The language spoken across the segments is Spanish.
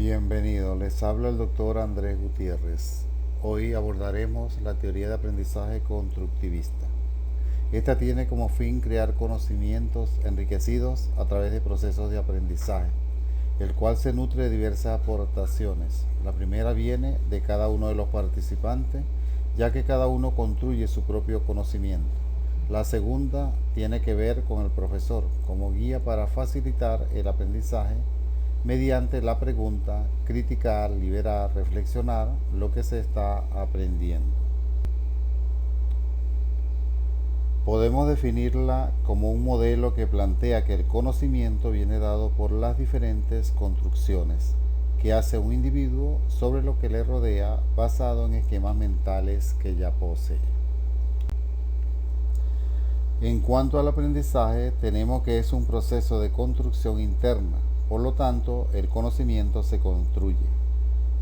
Bienvenido, les habla el doctor Andrés Gutiérrez. Hoy abordaremos la teoría de aprendizaje constructivista. Esta tiene como fin crear conocimientos enriquecidos a través de procesos de aprendizaje, el cual se nutre de diversas aportaciones. La primera viene de cada uno de los participantes, ya que cada uno construye su propio conocimiento. La segunda tiene que ver con el profesor, como guía para facilitar el aprendizaje mediante la pregunta, criticar, liberar, reflexionar lo que se está aprendiendo. Podemos definirla como un modelo que plantea que el conocimiento viene dado por las diferentes construcciones que hace un individuo sobre lo que le rodea basado en esquemas mentales que ya posee. En cuanto al aprendizaje, tenemos que es un proceso de construcción interna. Por lo tanto, el conocimiento se construye.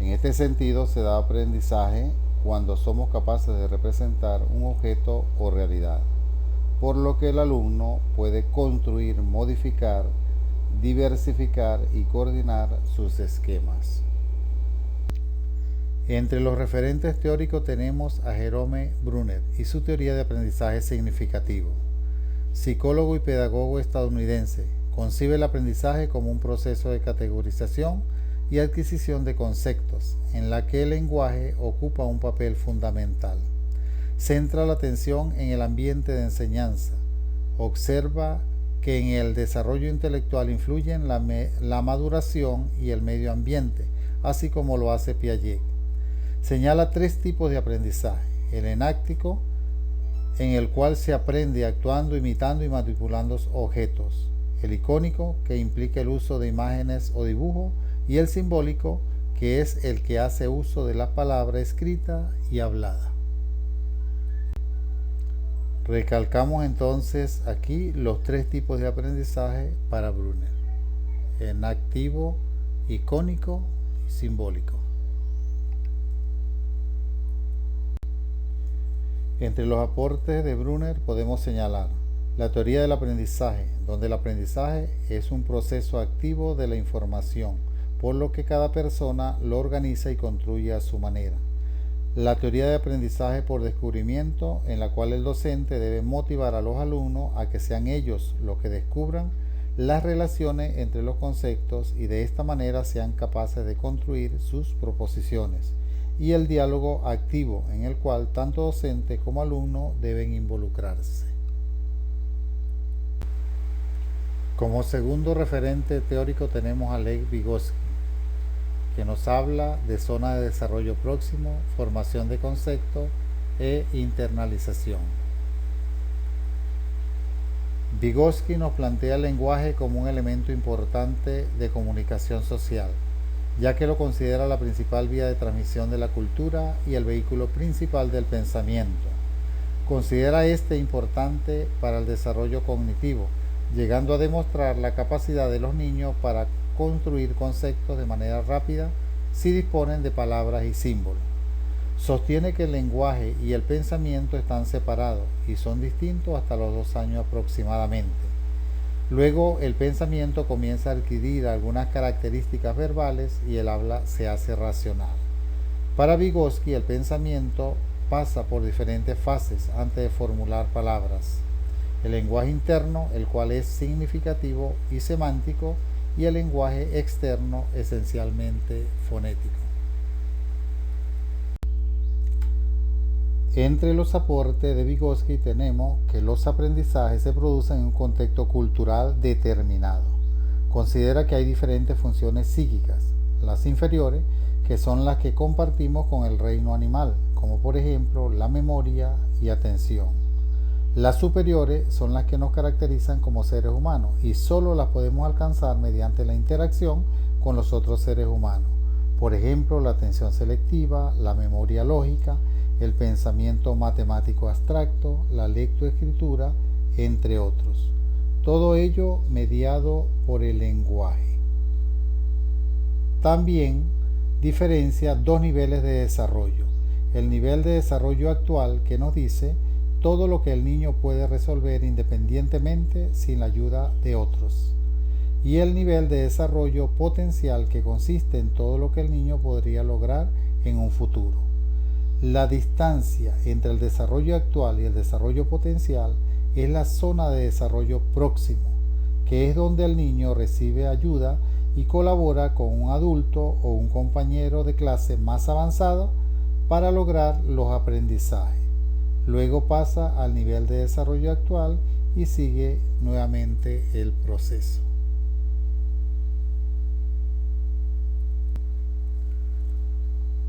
En este sentido, se da aprendizaje cuando somos capaces de representar un objeto o realidad, por lo que el alumno puede construir, modificar, diversificar y coordinar sus esquemas. Entre los referentes teóricos tenemos a Jerome Bruner y su teoría de aprendizaje significativo. Psicólogo y pedagogo estadounidense, concibe el aprendizaje como un proceso de categorización y adquisición de conceptos, en la que el lenguaje ocupa un papel fundamental. Centra la atención en el ambiente de enseñanza. Observa que en el desarrollo intelectual influyen la maduración y el medio ambiente, así como lo hace Piaget. Señala tres tipos de aprendizaje: el enáctico, en el cual se aprende actuando, imitando y manipulando objetos; el icónico, que implica el uso de imágenes o dibujos; y el simbólico, que es el que hace uso de la palabra escrita y hablada. Recalcamos entonces aquí los tres tipos de aprendizaje para Bruner: enactivo, icónico y simbólico. Entre los aportes de Bruner podemos señalar la teoría del aprendizaje, donde el aprendizaje es un proceso activo de la información, por lo que cada persona lo organiza y construye a su manera. La teoría de aprendizaje por descubrimiento, en la cual el docente debe motivar a los alumnos a que sean ellos los que descubran las relaciones entre los conceptos y de esta manera sean capaces de construir sus proposiciones; y el diálogo activo, en el cual tanto docente como alumno deben involucrarse. Como segundo referente teórico tenemos a Lev Vygotsky, que nos habla de zona de desarrollo próximo, formación de conceptos e internalización. Vygotsky nos plantea el lenguaje como un elemento importante de comunicación social, ya que lo considera la principal vía de transmisión de la cultura y el vehículo principal del pensamiento. Considera este importante para el desarrollo cognitivo, llegando a demostrar la capacidad de los niños para construir conceptos de manera rápida si disponen de palabras y símbolos. Sostiene que el lenguaje y el pensamiento están separados y son distintos hasta los 2 años aproximadamente. Luego el pensamiento comienza a adquirir algunas características verbales y el habla se hace racional. Para Vygotsky, el pensamiento pasa por diferentes fases antes de formular palabras: el lenguaje interno, el cual es significativo y semántico, y el lenguaje externo, esencialmente fonético. Entre los aportes de Vygotsky tenemos que los aprendizajes se producen en un contexto cultural determinado. Considera que hay diferentes funciones psíquicas: las inferiores, que son las que compartimos con el reino animal, como por ejemplo la memoria y atención. Las superiores son las que nos caracterizan como seres humanos y solo las podemos alcanzar mediante la interacción con los otros seres humanos. Por ejemplo, la atención selectiva, la memoria lógica, el pensamiento matemático abstracto, la lectoescritura, entre otros. Todo ello mediado por el lenguaje. También diferencia dos niveles de desarrollo: el nivel de desarrollo actual, que nos dice todo lo que el niño puede resolver independientemente sin la ayuda de otros; y el nivel de desarrollo potencial, que consiste en todo lo que el niño podría lograr en un futuro. La distancia entre el desarrollo actual y el desarrollo potencial es la zona de desarrollo próximo, que es donde el niño recibe ayuda y colabora con un adulto o un compañero de clase más avanzado para lograr los aprendizajes. Luego pasa al nivel de desarrollo actual y sigue nuevamente el proceso.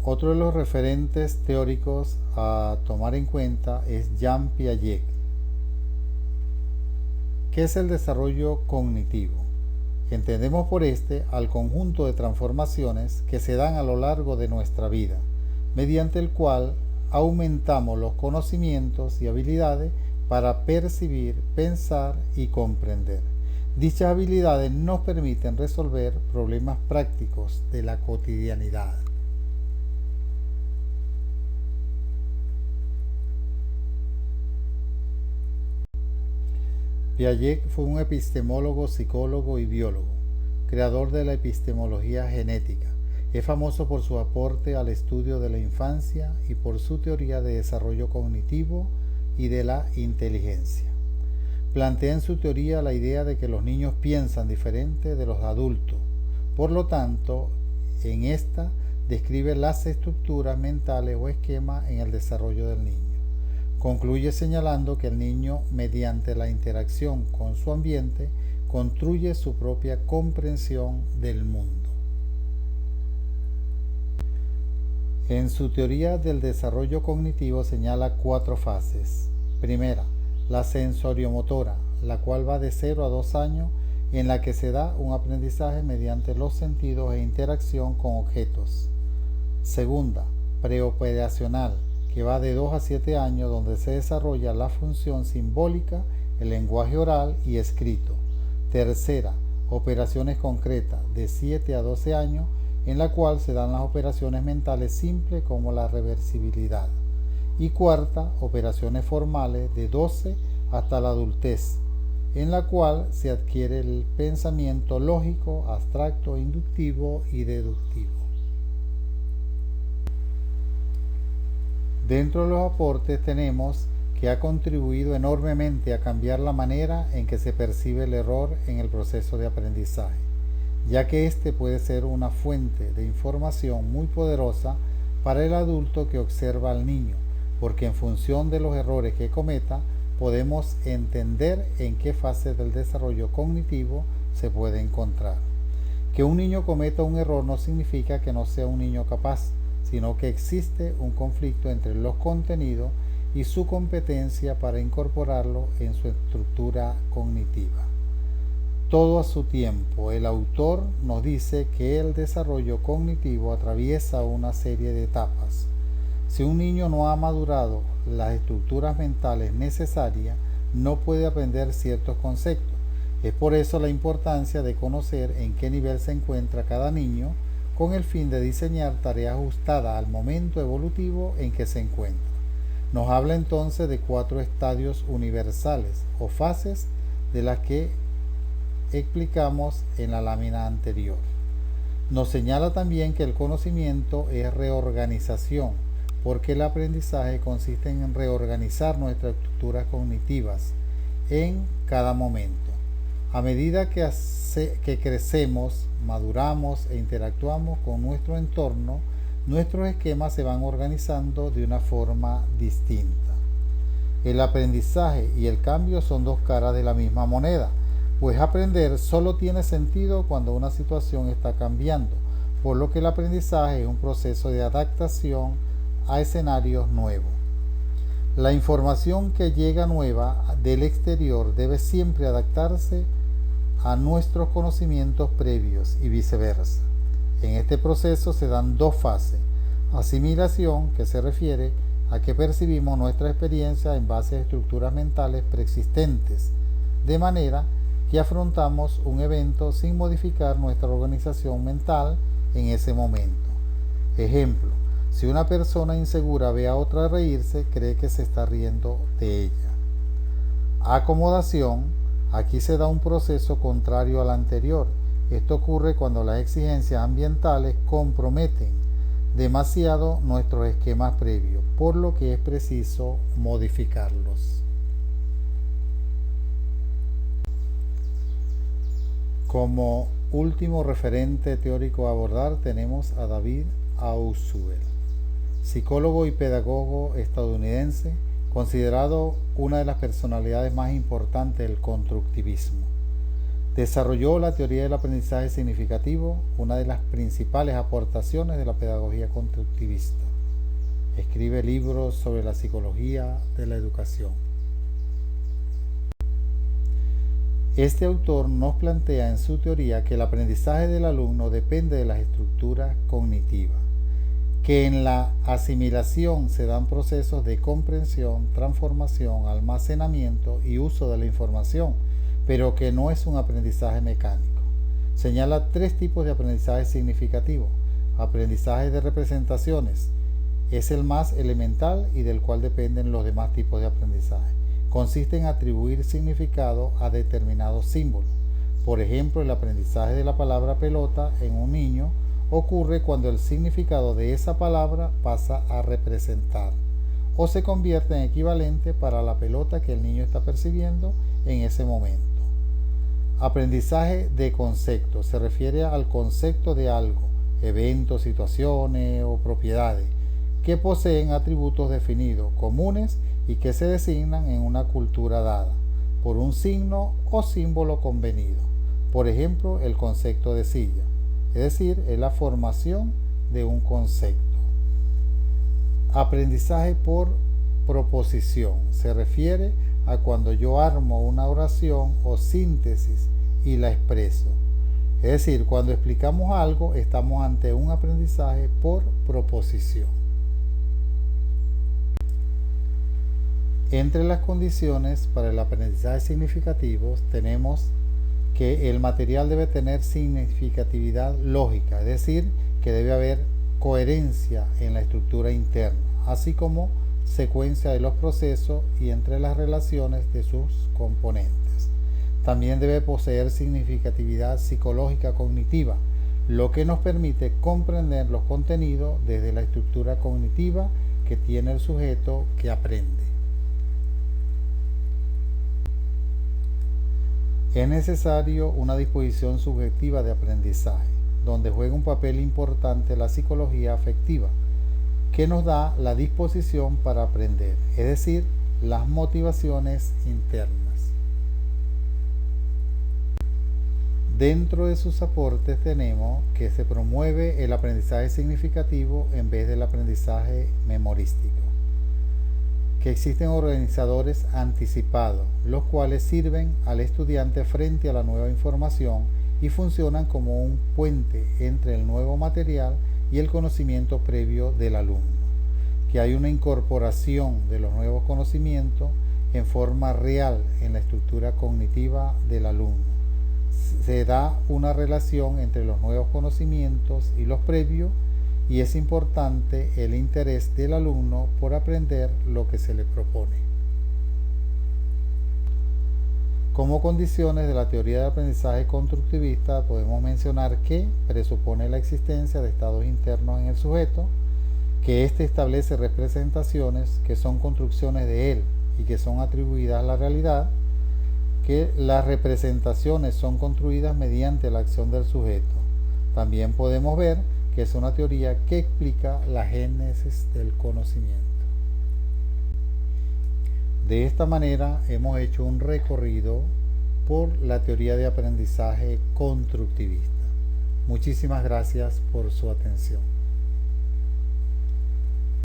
Otro de los referentes teóricos a tomar en cuenta es Jean Piaget. ¿Qué es el desarrollo cognitivo? Entendemos por este al conjunto de transformaciones que se dan a lo largo de nuestra vida, mediante el cual aumentamos los conocimientos y habilidades para percibir, pensar y comprender. Dichas habilidades nos permiten resolver problemas prácticos de la cotidianidad. Piaget fue un epistemólogo, psicólogo y biólogo, creador de la epistemología genética. Es famoso por su aporte al estudio de la infancia y por su teoría de desarrollo cognitivo y de la inteligencia. Plantea en su teoría la idea de que los niños piensan diferente de los adultos. Por lo tanto, en esta describe las estructuras mentales o esquemas en el desarrollo del niño. Concluye señalando que el niño, mediante la interacción con su ambiente, construye su propia comprensión del mundo. En su teoría del desarrollo cognitivo señala 4 fases. Primera, la sensoriomotora, la cual va de 0 a 2 años, en la que se da un aprendizaje mediante los sentidos e interacción con objetos. Segunda, preoperacional, que va de 2 a 7 años, donde se desarrolla la función simbólica, el lenguaje oral y escrito. Tercera, operaciones concretas, de 7 a 12 años, en la cual se dan las operaciones mentales simples como la reversibilidad. Y cuarta, operaciones formales, de 12 hasta la adultez, en la cual se adquiere el pensamiento lógico, abstracto, inductivo y deductivo. Dentro de los aportes tenemos que ha contribuido enormemente a cambiar la manera en que se percibe el error en el proceso de aprendizaje, ya que este puede ser una fuente de información muy poderosa para el adulto que observa al niño, porque en función de los errores que cometa, podemos entender en qué fase del desarrollo cognitivo se puede encontrar. Que un niño cometa un error no significa que no sea un niño capaz, sino que existe un conflicto entre los contenidos y su competencia para incorporarlo en su estructura cognitiva. Todo a su tiempo. El autor nos dice que el desarrollo cognitivo atraviesa una serie de etapas. Si un niño no ha madurado las estructuras mentales necesarias, no puede aprender ciertos conceptos. Es por eso la importancia de conocer en qué nivel se encuentra cada niño, con el fin de diseñar tareas ajustadas al momento evolutivo en que se encuentra. Nos habla entonces de 4 estadios universales o fases de las que explicamos en la lámina anterior. Nos señala también que el conocimiento es reorganización, porque el aprendizaje consiste en reorganizar nuestras estructuras cognitivas en cada momento. A medida que crecemos, maduramos e interactuamos con nuestro entorno, nuestros esquemas se van organizando de una forma distinta. El aprendizaje y el cambio son 2 caras de la misma moneda, pues aprender solo tiene sentido cuando una situación está cambiando, por lo que el aprendizaje es un proceso de adaptación a escenarios nuevos. La información que llega nueva del exterior debe siempre adaptarse a nuestros conocimientos previos y viceversa. En este proceso se dan 2 fases. Asimilación, que se refiere a que percibimos nuestra experiencia en base a estructuras mentales preexistentes, de manera que afrontamos un evento sin modificar nuestra organización mental en ese momento. Ejemplo, si una persona insegura ve a otra reírse, cree que se está riendo de ella. Acomodación, Aquí se da un proceso contrario al anterior. Esto ocurre cuando las exigencias ambientales comprometen demasiado nuestros esquemas previos, por lo que es preciso modificarlos. Como último referente teórico a abordar tenemos a David Ausubel, psicólogo y pedagogo estadounidense, considerado una de las personalidades más importantes del constructivismo. Desarrolló la teoría del aprendizaje significativo, una de las principales aportaciones de la pedagogía constructivista. Escribe libros sobre la psicología de la educación. Este autor nos plantea en su teoría que el aprendizaje del alumno depende de las estructuras cognitivas, que en la asimilación se dan procesos de comprensión, transformación, almacenamiento y uso de la información, pero que no es un aprendizaje mecánico. Señala 3 tipos de aprendizaje significativo. Aprendizaje de representaciones es el más elemental y del cual dependen los demás tipos de aprendizaje. Consiste en atribuir significado a determinados símbolos. Por ejemplo, el aprendizaje de la palabra pelota en un niño ocurre cuando el significado de esa palabra pasa a representar o se convierte en equivalente para la pelota que el niño está percibiendo en ese momento. Aprendizaje de conceptos se refiere al concepto de algo, eventos, situaciones o propiedades que poseen atributos definidos, comunes y que se designan en una cultura dada por un signo o símbolo convenido. Por ejemplo, el concepto de silla, es decir, es la formación de un concepto. Aprendizaje por proposición se refiere a cuando yo armo una oración o síntesis y la expreso. Es decir, cuando explicamos algo, estamos ante un aprendizaje por proposición. Entre las condiciones para el aprendizaje significativo tenemos que el material debe tener significatividad lógica, es decir, que debe haber coherencia en la estructura interna, así como secuencia de los procesos y entre las relaciones de sus componentes. También debe poseer significatividad psicológica cognitiva, lo que nos permite comprender los contenidos desde la estructura cognitiva que tiene el sujeto que aprende. Es necesario una disposición subjetiva de aprendizaje, donde juega un papel importante la psicología afectiva, que nos da la disposición para aprender, es decir, las motivaciones internas. Dentro de sus aportes tenemos que se promueve el aprendizaje significativo en vez del aprendizaje memorístico, que existen organizadores anticipados, los cuales sirven al estudiante frente a la nueva información y funcionan como un puente entre el nuevo material y el conocimiento previo del alumno, que hay una incorporación de los nuevos conocimientos en forma real en la estructura cognitiva del alumno. Se da una relación entre los nuevos conocimientos y los previos, y es importante el interés del alumno por aprender lo que se le propone. Como condiciones de la teoría de aprendizaje constructivista podemos mencionar que presupone la existencia de estados internos en el sujeto, que éste establece representaciones que son construcciones de él y que son atribuidas a la realidad, que las representaciones son construidas mediante la acción del sujeto. También podemos ver que es una teoría que explica la génesis del conocimiento. De esta manera hemos hecho un recorrido por la teoría de aprendizaje constructivista. Muchísimas gracias por su atención.